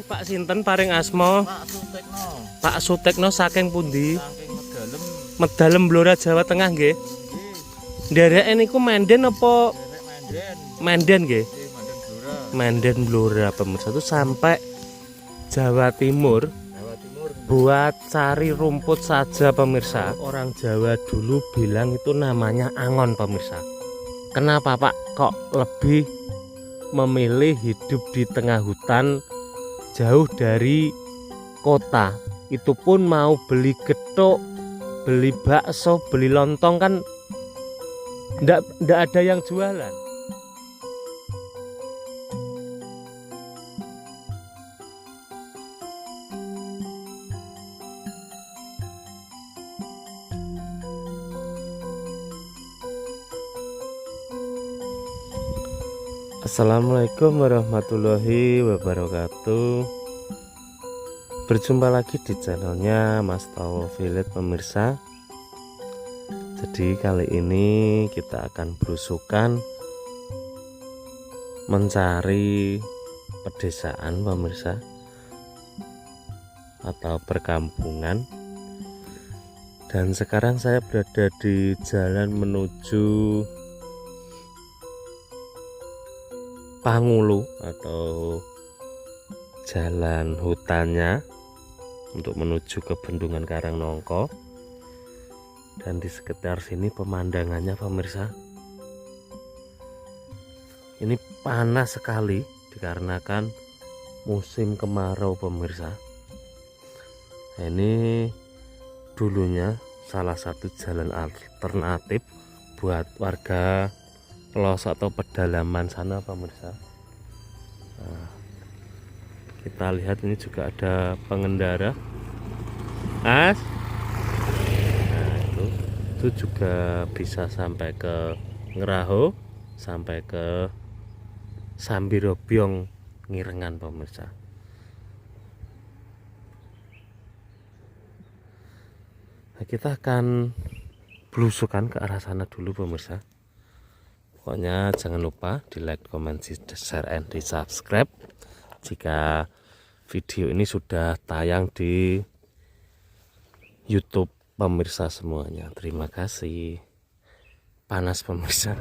Pak sinten paring asma? Pak Sutekno. Pak Sutekno saking pundi? Saking Medalem. Medalem Blora Jawa Tengah nggih. Nggih. Ndereke niku Menden apa Derek Menden. Menden nggih? Nggih, Menden Blora. Menden Blora pemirsa itu sampai Jawa Timur Jawa Timur. buat cari rumput saja pemirsa. Orang Jawa dulu bilang itu namanya angon pemirsa. Kenapa Pak kok lebih memilih hidup di tengah hutan jauh dari kota? Itu pun mau beli getuk, beli bakso, beli lontong kan ndak ada yang jualan. Assalamualaikum warahmatullahi wabarakatuh. Berjumpa lagi di channelnya Mas Tawo Village pemirsa. Jadi kali ini kita akan berusukan mencari pedesaan pemirsa atau perkampungan. Dan sekarang saya berada di jalan menuju Pangulu atau jalan hutannya untuk menuju ke Bendungan Karangnongko. Dan di sekitar sini pemandangannya pemirsa, ini panas sekali dikarenakan musim kemarau pemirsa. Nah, ini dulunya salah satu jalan alternatif buat warga pelosok atau pedalaman sana pemirsa. Nah, kita lihat ini juga ada pengendara As. Nah, itu juga bisa sampai ke Ngeraho, sampai ke Sambirobyong Ngirengan pemirsa. Nah, kita akan belusukan ke arah sana dulu pemirsa. Pokoknya jangan lupa di like, comment, share, and di subscribe jika video ini sudah tayang di YouTube pemirsa semuanya. Terima kasih. Panas pemirsa.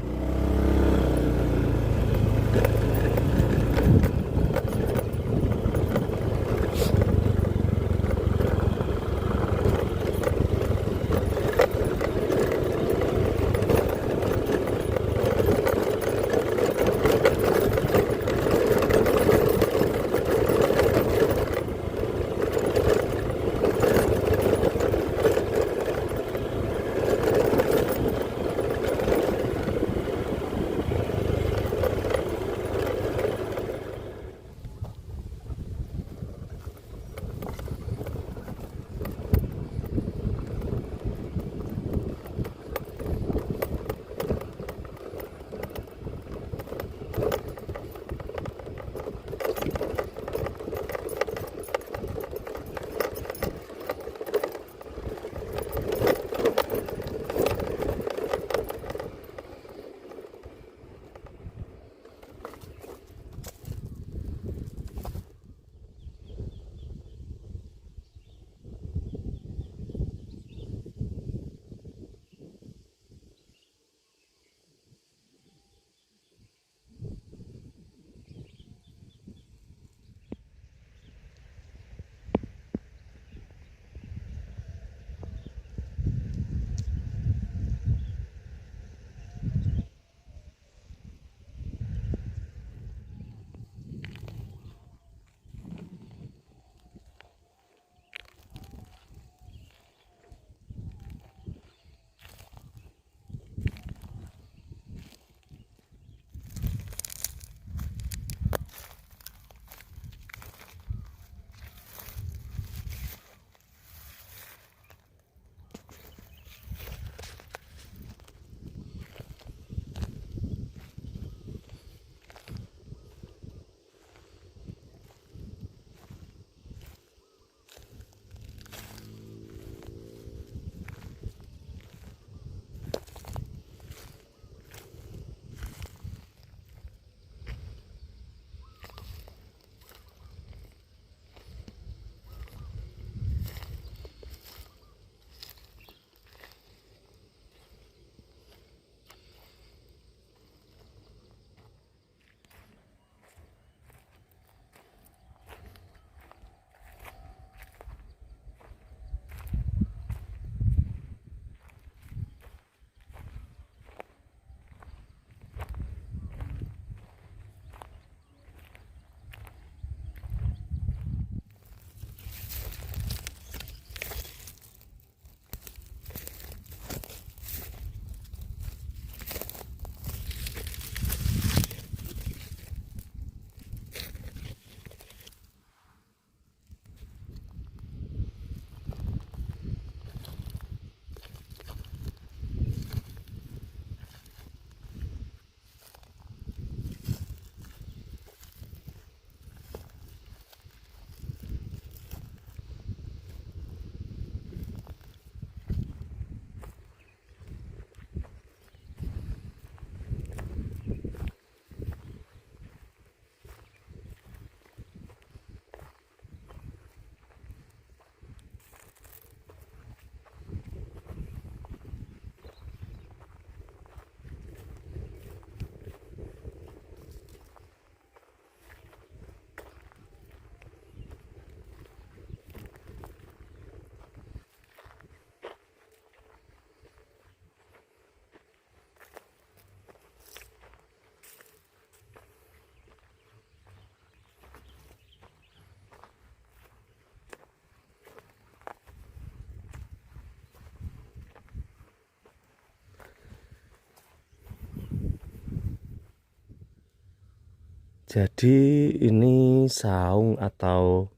Jadi ini saung atau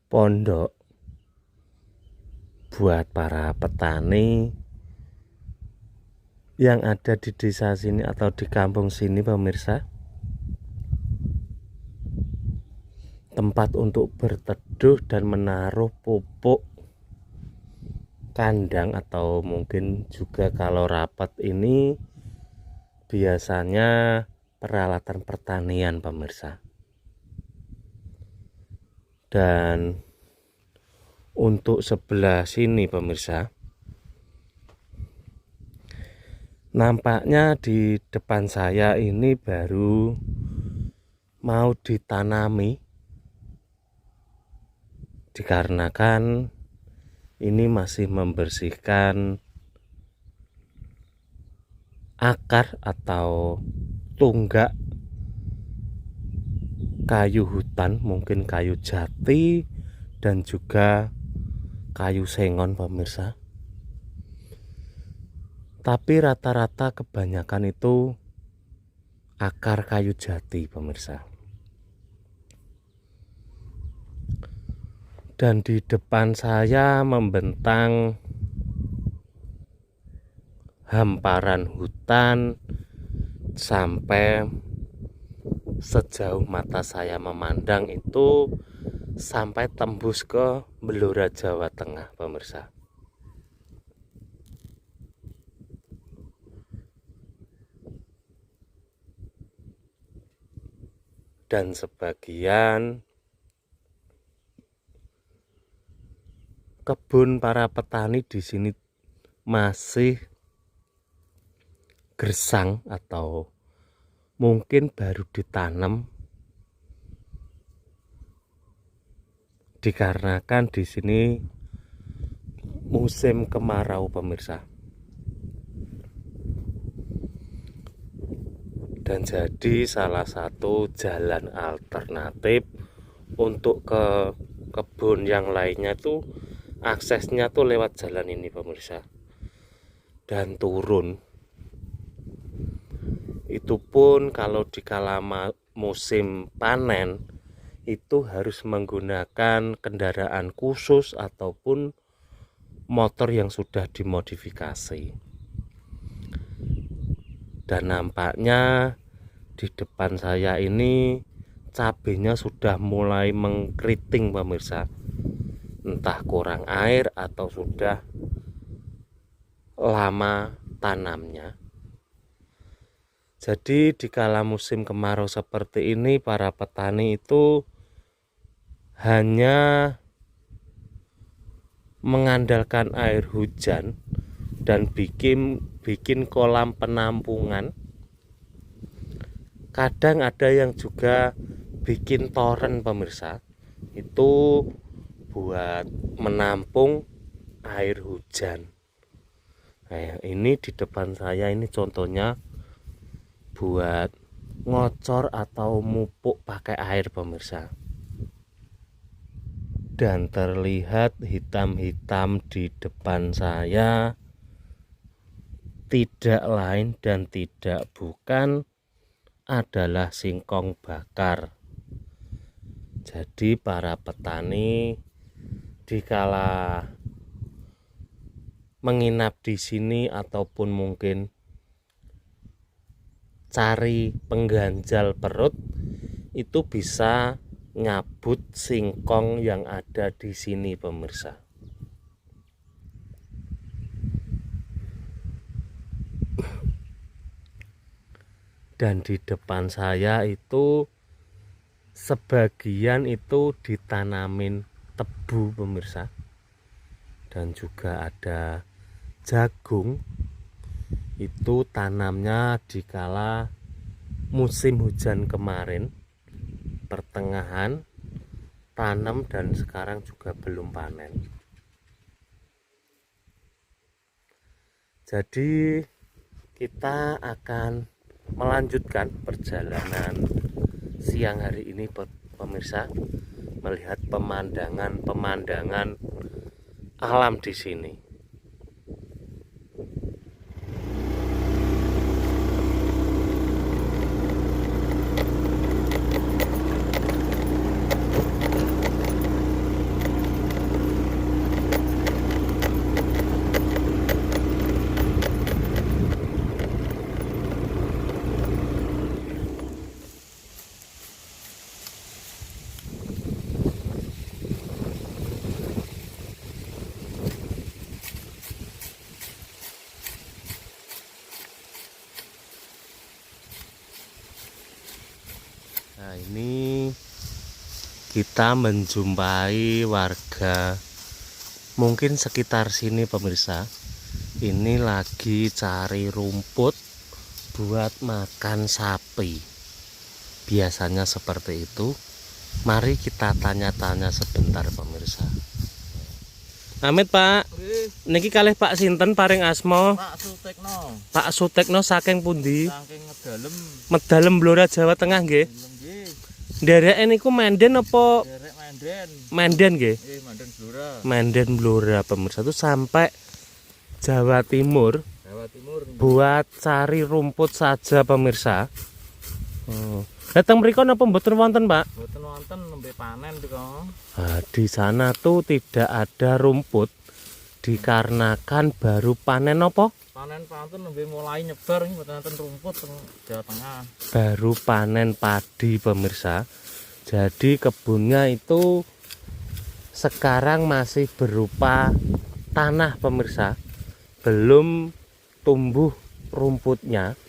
pondok buat para petani yang ada di desa sini atau di kampung sini pemirsa. Tempat untuk berteduh dan menaruh pupuk kandang, atau mungkin juga kalau rapat ini biasanya peralatan pertanian pemirsa. Dan untuk sebelah sini pemirsa, nampaknya di depan saya ini baru mau ditanami, dikarenakan ini masih membersihkan akar atau tunggak kayu hutan, mungkin kayu jati dan juga kayu sengon pemirsa. Tapi rata-rata kebanyakan itu akar kayu jati pemirsa. Dan di depan saya membentang hamparan hutan sampai sejauh mata saya memandang itu sampai tembus ke Blora Jawa Tengah pemirsa. Dan sebagian kebun para petani di sini masih gersang atau mungkin baru ditanam, dikarenakan di sini musim kemarau pemirsa. Dan jadi salah satu jalan alternatif untuk ke kebun yang lainnya tuh aksesnya tuh lewat jalan ini pemirsa. Dan turun itu pun kalau di kala musim panen itu harus menggunakan kendaraan khusus ataupun motor yang sudah dimodifikasi. Dan nampaknya di depan saya ini cabenya sudah mulai mengkeriting pemirsa. Entah kurang air atau sudah lama tanamnya. Jadi di kala musim kemarau seperti ini para petani itu hanya mengandalkan air hujan dan bikin kolam penampungan. Kadang ada yang juga bikin toren pemirsa, itu buat menampung air hujan. Nah, ini di depan saya ini contohnya buat ngocor atau mupuk pakai air pemirsa. Dan terlihat hitam-hitam di depan saya tidak lain dan tidak bukan adalah singkong bakar. Jadi para petani dikala menginap di sini ataupun mungkin cari pengganjal perut itu bisa nyabut singkong yang ada di sini pemirsa. Dan di depan saya itu sebagian itu ditanamin tebu pemirsa. Dan juga ada jagung, itu tanamnya dikala musim hujan kemarin, pertengahan tanam dan sekarang juga belum panen. Jadi kita akan melanjutkan perjalanan siang hari ini pemirsa, melihat pemandangan alam di sini. kita menjumpai warga mungkin sekitar sini pemirsa. Ini lagi cari rumput buat makan sapi. Biasanya seperti itu. Mari kita tanya-tanya sebentar pemirsa. Amit Pak, niki kalih Pak sinten paring asma? Pak Sutekno. Pak Sutekno saking pundi? Saking ngedalem. Medalem Blora Jawa Tengah nggih. Nggih. Ndereke niku Menden apa Derek Manden. Menden nggih? Manden Blora. Menden Blora pemirsa itu sampai Jawa Timur Jawa Timur. buat cari rumput saja pemirsa. Datang mriko napa mboten wonten, Pak? Mboten wonten nembe panen dika. Nah, di sana tuh tidak ada rumput dikarenakan baru panen apa? Panen pantun nembe mulai nyebar iki mboten wonten rumput teng Jawa Tengah. Baru panen padi pemirsa. Jadi kebunnya itu sekarang masih berupa tanah pemirsa. Belum tumbuh rumputnya.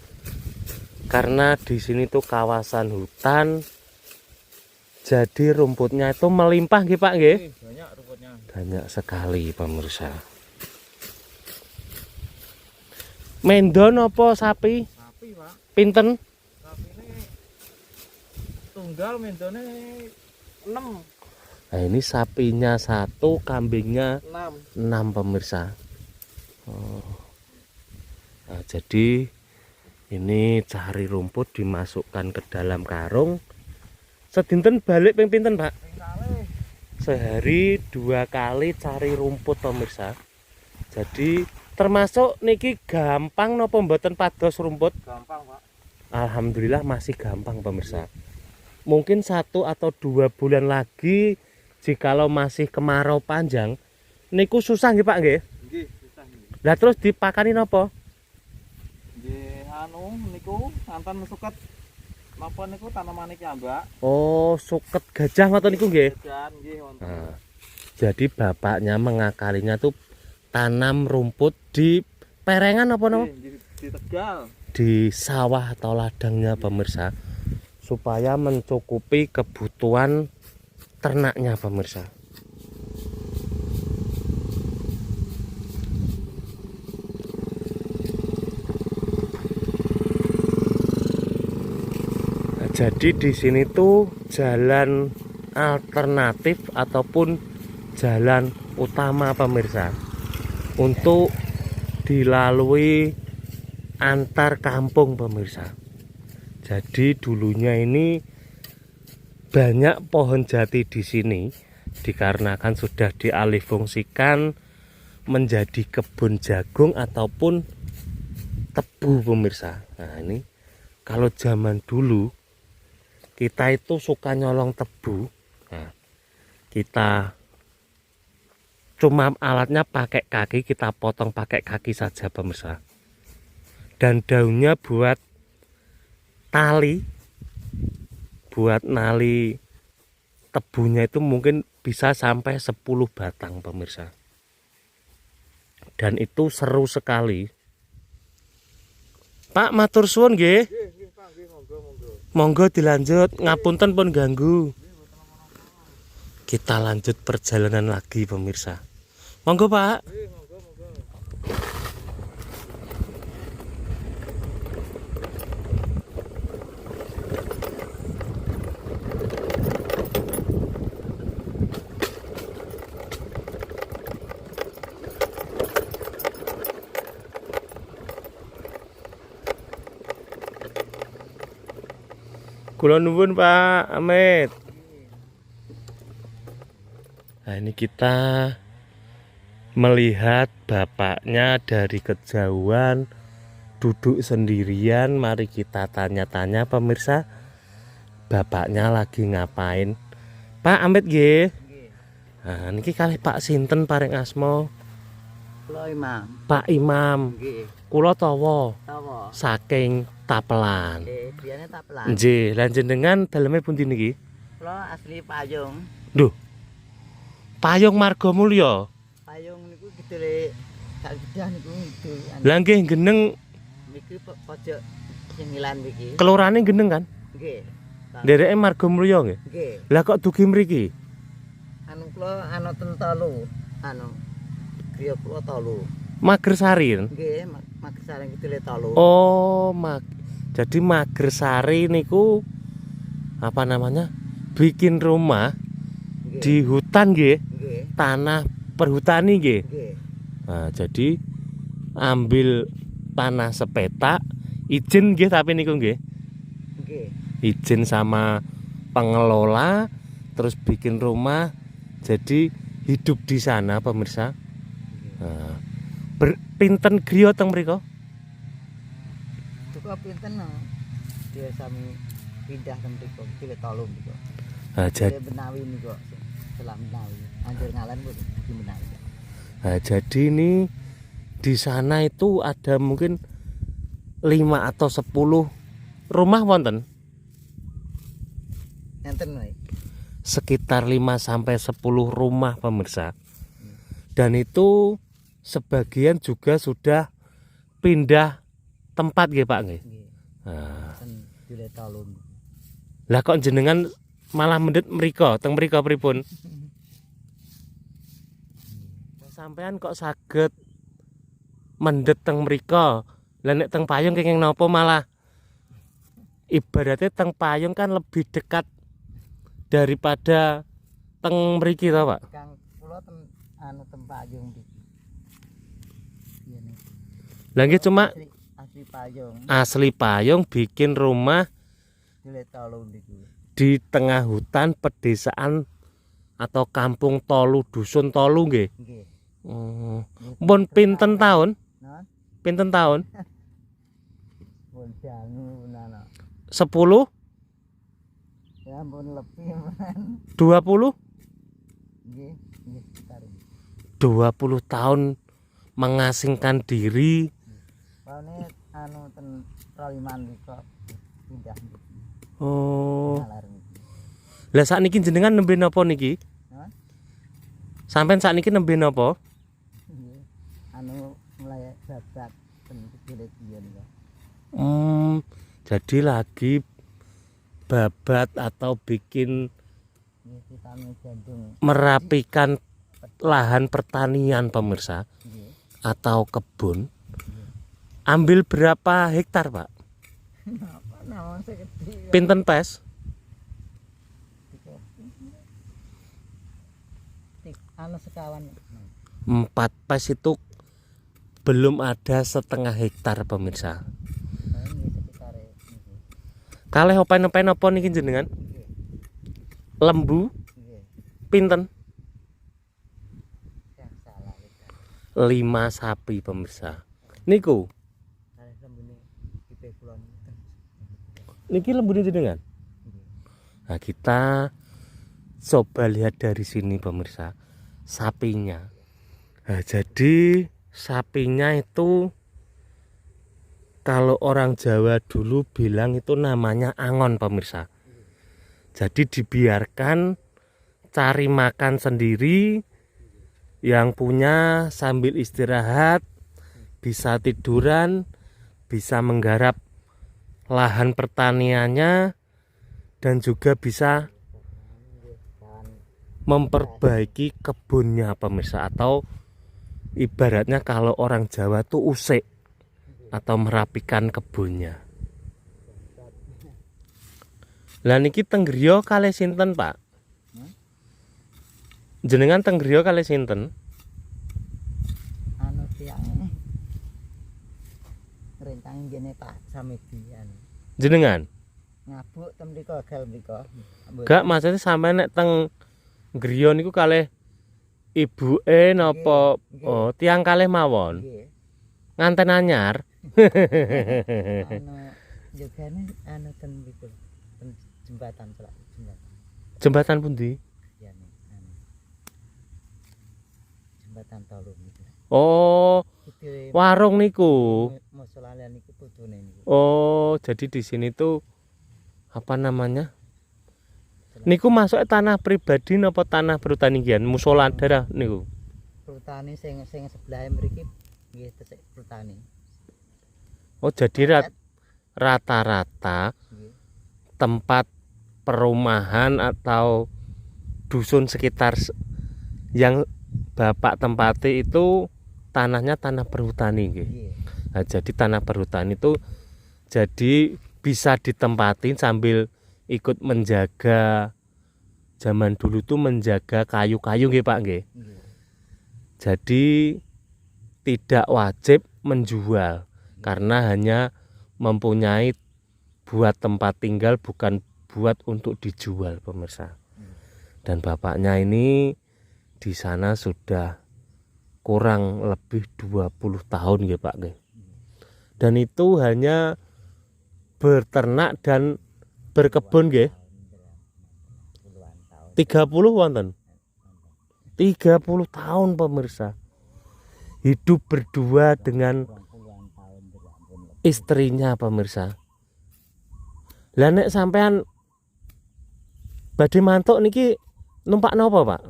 Karena di sini tuh kawasan hutan. Jadi rumputnya itu melimpah nggih Pak nggih? Banyak rumputnya. Banyak sekali pemirsa. Mendon apa sapi? Sapi, Pak. Pinten? Sapine tunggal mendone 6. Nah ini sapinya 1, kambingnya 6 pemirsa. Nah, jadi ini cari rumput dimasukkan ke dalam karung. Sedinten balik ping pinten Pak? Sehari 2 kali cari rumput pemirsa. Jadi termasuk niki gampang nopo mboten pados rumput? Gampang, Pak. Alhamdulillah masih gampang pemirsa. Mungkin 1 atau 2 bulan lagi jikalau masih kemarau panjang niku susah nggih Pak nggih? Nggih, susah nggih. Lah terus dipakani napa? Nggih anu niku santan suket. Napa niku tanaman iki ambak? Oh, suket gajah ngoten niku nggih. Jajan nggih wonten. Nah, jadi bapaknya mengakalinya tuh tanam rumput di perengan apa no? Di Tegal. Di sawah atau ladangnya pemirsa, supaya mencukupi kebutuhan ternaknya pemirsa. Nah, jadi di sini tuh jalan alternatif ataupun jalan utama pemirsa untuk dilalui antar kampung pemirsa. Jadi dulunya ini banyak pohon jati di sini dikarenakan sudah dialihfungsikan menjadi kebun jagung ataupun tebu pemirsa. Nah ini kalau zaman dulu kita itu suka nyolong tebu. Nah, kita cuma alatnya pakai kaki, kita potong pakai kaki saja pemirsa. Dan daunnya buat tali, buat nali tebunya itu mungkin bisa sampai 10 batang pemirsa. Dan itu seru sekali. Pak matur suwun nggih. Nggih, Pak, nggih monggo. Monggo dilanjut, ngapunten pun ganggu. Kita lanjut perjalanan lagi pemirsa. Monggo Pak. Nggih, monggo. Kula nuwun Pak Amit. Nah ini kita melihat bapaknya dari kejauhan duduk sendirian. Mari kita tanya-tanya pemirsa, bapaknya lagi ngapain? Pak Amit nggih. Nah niki kalih Pak sinten paring asma? Kula Imam. Pak Imam. Nggih. Kula tawa Tawa. saking Tapelan. Biyane Tapelan. Nggih, lan jenengan daleme pundi niki? Kula asli Payung. Duh. Payung Marga Mulya. Payung niku gedhe gak gedhe niku itu. Lah nggih geneng Niki pojok sing ngilan niki. kelurane geneng kan? Nggih. Ndereke Margomulya nggih. Nggih. Lah kok dugi mriki? Anu kula anu ten Tolu. Anu griya kula Tolu. Magersari. Nggih, Magersari Kidul Tolu. Oh, jadi Magersari niku apa namanya? Bikin rumah Nggih. di hutan nggih, Nggih. tanah perhutani nggih. Nggih. Nah, jadi ambil tanah sepetak, izin nggih tapi niku nggih. Nggih. Izin sama pengelola, terus bikin rumah, jadi hidup di sana pemirsa. Nah, pinten griya teng mriko? Cukup pinten no. Dia sami pindah teng mriku, Kidul Tolu mriku. Nah, Jadi Benawi niku setelah Benawi. Anjir ngalan Bu di Benawi. jadi ini di sana itu ada mungkin 5 atau 10 rumah wonten. Enten wae. Sekitar 5 sampai 10 rumah pemirsa. Dan itu sebagian juga sudah pindah tempat nggih Pak nggih. Nggih. Nah, Ten Kidul Tolu. lah kok jenengan malah mendhet mriko, teng mriko pripun? Sampean kok saged mendhet teng mriko? Lah nek teng payung kenging napa malah ibaratnya teng payung kan lebih dekat daripada teng mriki to, Pak? Kang kula ten anu tempayung mriki. Iya nih. Lah nggih cuma Asli payung. asli payung bikin rumah Kidul Tolu mriki. di tengah hutan pedesaan atau kampung Tolu, dusun Tolu nggih. Nggih. Pun pinten tahun? Nah, Pinten tahun? pun jangu nana. 10, Ya ampun lebih men. 20? Nggih, nggih sekitar. 20 tahun mengasingkan diri. Paune anu ten Raliman kok pindah mriki. Oh. Ngalar mriki. Lah sakniki jenengan nembe napa niki? Hah? Sampeyan sakniki nembe napa? Nggih. Anu mulai babat ten Kidul Biyen kok. Jadi lagi babat atau bikin Nggih vitamin gandum. merapikan lahan pertanian pemirsa Nggih. atau kebun. Ambil berapa hektar, Pak? Apa namanya segede. Pinten pes? Anu sekawan. 4 pes itu belum ada setengah hektar pemirsa. Nah, ini sekitar niki. Kalih open-open apa niki jenengan? Nggih. Lembu Nggih. pinten? Yang salah kita. 5 sapi pemirsa. Niku, Kalih lembune kipe kula niku. niki lembune jenengan. Nggih. Nah, kita coba lihat dari sini pemirsa. Sapinya. Nah, jadi sapinya itu kalau orang Jawa dulu bilang itu namanya angon pemirsa. Jadi dibiarkan cari makan sendiri, yang punya sambil istirahat, bisa tiduran, bisa menggarap lahan pertaniannya, dan juga bisa memperbaiki kebunnya pemirsa, atau ibaratnya kalau orang Jawa tuh usik atau merapikan kebunnya. Lah niki teng griya kalih sinten, Pak? Jenengan teng griya kalih sinten? Anu tiang rencang jene Pak Samedian. Jenengan? Ngabuk tem mriko gal mriko. Gak, maksudnya sampean nek teng griya niku kalih ibuke napa? Nggih. Oh, tiang kalih mawon. Nggih. Nganten anyar. Anu jogane anu ten mriko. Ten jembatan celak jembatan. Jembatan pundi? Ya nih anu. Jembatan Tolu niku. Oh, Itu warung niku. musola niku putune niku. Oh, jadi di sini tuh apa namanya? Niku masuk tanah pribadi napa tanah pertanian? Musola daerah niku. Perutane sing sebelah mriki nggih tesik perutane. Oh, jadi rata-rata Nggih. tempat perumahan atau dusun sekitar yang Bapak tempati itu tanahnya tanah perhutani nggih. Nggih. Nah, jadi tanah perhutani itu jadi bisa ditempatin sambil ikut menjaga, zaman dulu tuh menjaga kayu-kayu nggih Pak nggih. Nggih. Jadi tidak wajib menjual karena hanya mempunyai buat tempat tinggal, bukan buat untuk dijual pemirsa. Dan bapaknya ini di sana sudah kurang lebih 20 tahun ya Pak nggih. Dan itu hanya berternak dan berkebun nggih. 30 wonten. 30 tahun pemirsa. Hidup berdua dengan istrinya pemirsa. Lah nek sampean badhe mantuk niki numpak napa Pak?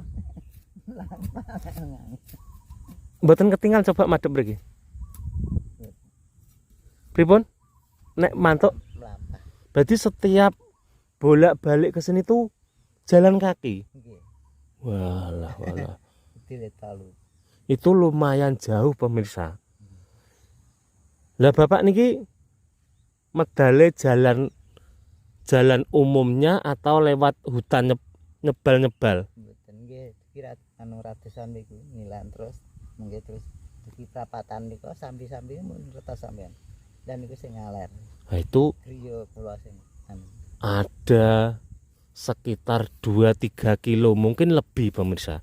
Mboten ketinggal, coba madhep mriki. Pripun? Nek mantuk berarti setiap bolak-balik ke sini tuh jalan kaki. Nggih. Walah, walah. Diletalu. Itu lumayan jauh pemirsa. Lah Bapak niki medale jalan umumnya atau lewat hutan nyebal-nyebal? Mboten nggih kira anu ratusan niku nilan terus mengke terus iki prapatan niku sambi-sambi mun retas sampean. Dan niku sing ngaler. Nah, itu Griya kula sing anu. ada sekitar 2-3 kilo mungkin lebih pemirsa.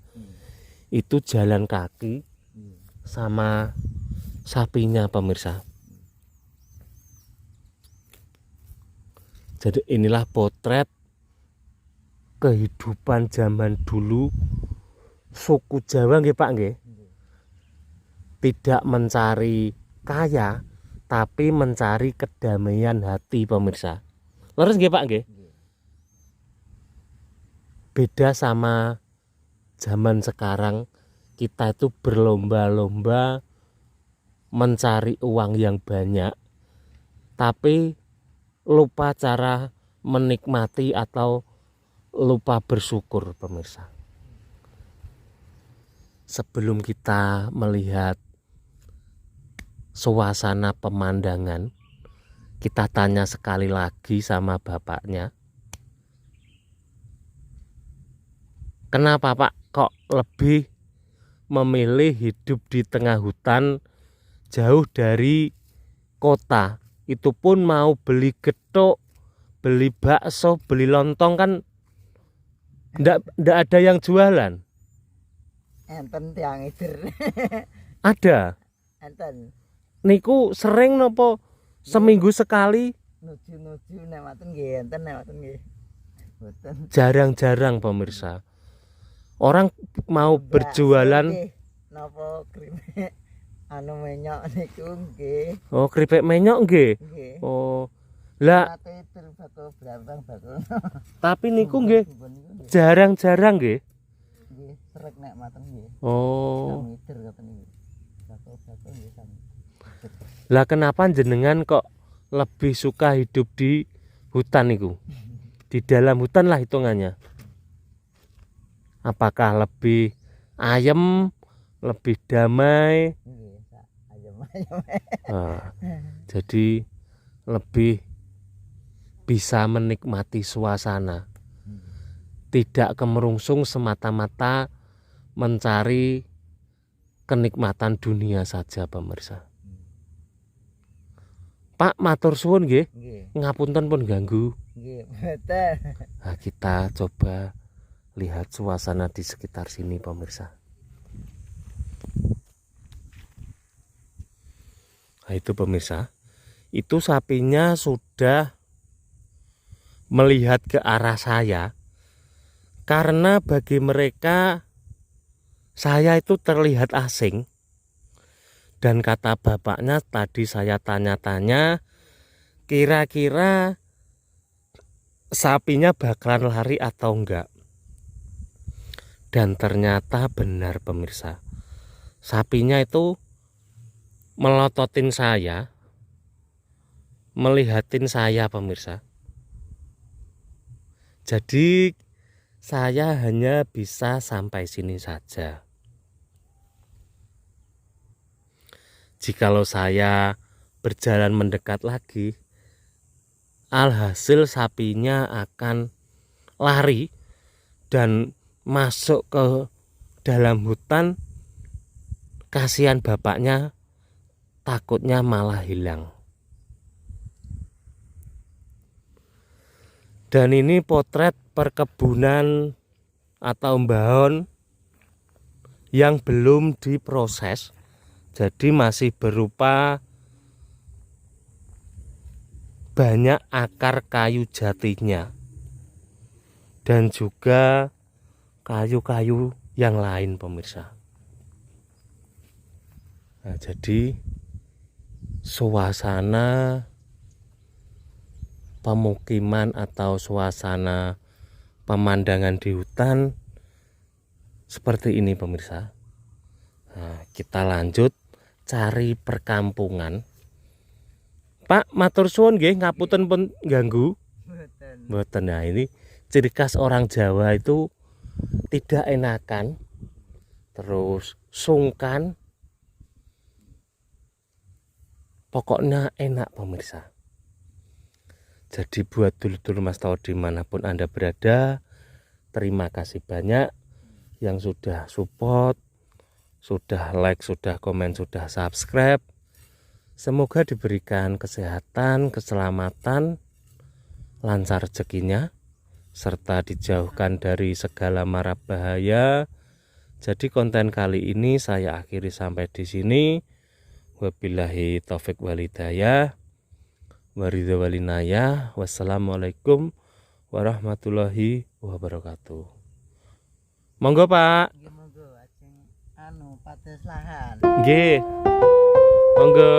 Itu jalan kaki sama sapinya pemirsa. Jadi inilah potret kehidupan zaman dulu suku Jawa nggih Pak nggih. Tidak mencari kaya tapi mencari kedamaian hati pemirsa. Leres nggih Pak nggih? Beda sama zaman sekarang, kita itu berlomba-lomba mencari uang yang banyak tapi lupa cara menikmati atau lupa bersyukur pemirsa. Sebelum kita melihat suasana pemandangan, kita tanya sekali lagi sama bapaknya. Kenapa Pak kok lebih memilih hidup di tengah hutan jauh dari kota? Itu pun mau beli getuk, beli bakso, beli lontong kan ndak ada yang jualan. Enten tiang idir. Ada. Enten Niku sering nopo seminggu sekali? nuju-nuju nek maten nggih enten nek maten nggih. Mboten. Jarang-jarang pemirsa. Orang mau berjualan. Napa kripik anu menyok niku nggih. Oh, keripik menyok nggih. Nggih. Oh. Lah, Ate terbako brambang bako. tapi niku nggih jarang-jarang nggih. Nggih, srek nek maten nggih. Oh. Mitir katen nggih. Bako-bako nggih sami. Lah kenapa jenengan kok lebih suka hidup di hutan niku? Di dalam hutan lah hitungannya. Apakah lebih ayem, lebih damai? Nggih, ayam. Nah, jadi lebih bisa menikmati suasana, tidak kemerungsung semata-mata mencari kenikmatan dunia saja pemirsa. Pak matur suwun nggih, Nggih. ngapunten pun ganggu. Nggih, betul. Nah, kita coba lihat suasana di sekitar sini pemirsa. Nah, itu pemirsa, itu sapinya sudah melihat ke arah saya karena bagi mereka saya itu terlihat asing. Dan kata bapaknya tadi saya tanya-tanya, kira-kira sapinya bakalan lari atau enggak. Dan ternyata benar pemirsa. Sapinya itu melototin saya, melihatin saya pemirsa. Jadi saya hanya bisa sampai sini saja. Jikalau saya berjalan mendekat lagi, alhasil sapinya akan lari dan masuk ke dalam hutan. Kasihan bapaknya, takutnya malah hilang. Dan ini potret perkebunan atau mbahon yang belum diproses, jadi masih berupa banyak akar kayu jatinya dan juga kayu-kayu yang lain, pemirsa. Nah, jadi suasana pemukiman atau suasana pemandangan di hutan seperti ini, pemirsa. Nah, kita lanjut cari perkampungan. Pak, matur suwun nggih, ngapunten pun ganggu. Mboten. Nah, ini ciri khas orang Jawa itu tidak enakan, terus sungkan. Pokoknya enak, pemirsa. Jadi buat dulur-dulur Mas Tau dimanapun Anda berada, terima kasih banyak yang sudah support, sudah like, sudah komen, sudah subscribe. Semoga diberikan kesehatan, keselamatan, lancar rezekinya, serta dijauhkan dari segala mara bahaya. Jadi konten kali ini saya akhiri sampai di sini. Wabillahi taufik walhidayah, waridha walinayah. Wassalamualaikum warahmatullahi wabarakatuh. Monggo Pak. Nggih monggo ajeng pados lahan. Nggih. Monggo.